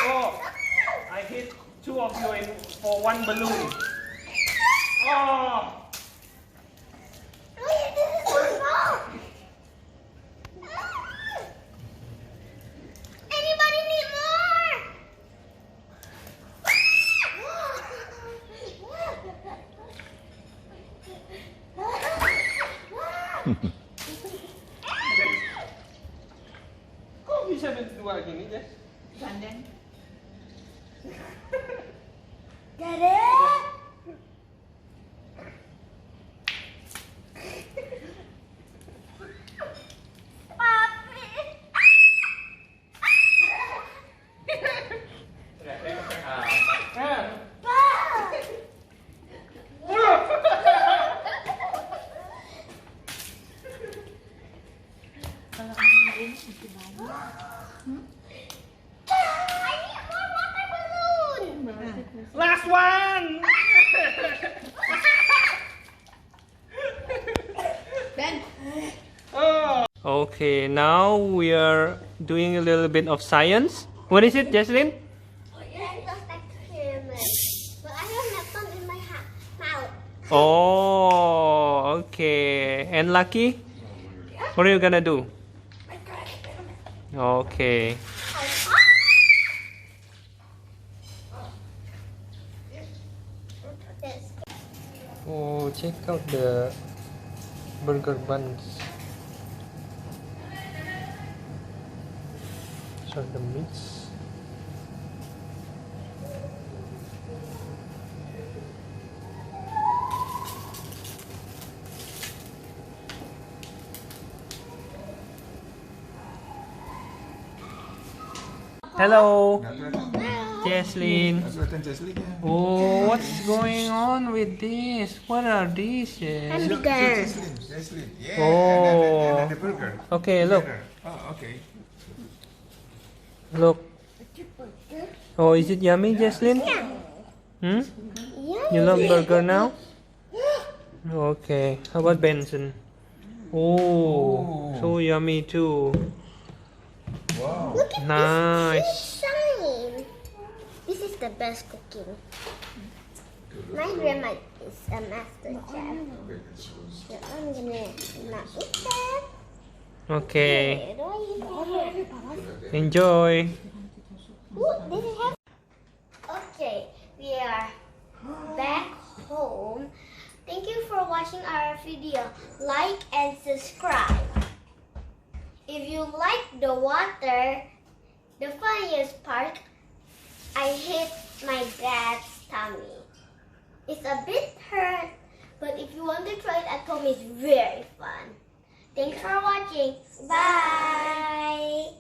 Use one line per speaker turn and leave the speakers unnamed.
Oh, I hit two of you for one balloon. Oh.
Anybody need more?
Kok bisa berdua gini, Jess?
Gandeng.
Dede. Papi.
Kalau angin masih banyak.
I need more water balloon.
Last one!
Ben.
Oh. Okay, now we are doing a little bit of science. What is it, Jesslyn?
Mentos experiment. But I have Mentos in my mouth.
Oh, okay. And Lucky? What are you gonna do? Okay. Oh, check out the burger buns. So the meats. Hello, Jesslyn. Oh, what's going on with this? What are these?
Hamburger.
Oh.
And the burger.
Okay, look.
Oh, okay.
Look. Oh, is it yummy, Jesslyn? Hmm? You love burger now? Okay. How about Benson? Oh, so yummy too.
Wow.
Look at
Nice.
this sign. This is the best cooking. My grandma is a master chef. So I'm gonna not eat that.
Okay.
Where do I eat that?
Enjoy.
Ooh, this is heavy. Okay, we are back home. Thank you for watching our video. Like and subscribe. If you like the water, the funniest part, I hit my dad's tummy. It's a bit hurt, but if you want to try it at home, it's very fun. Thanks for watching. Bye.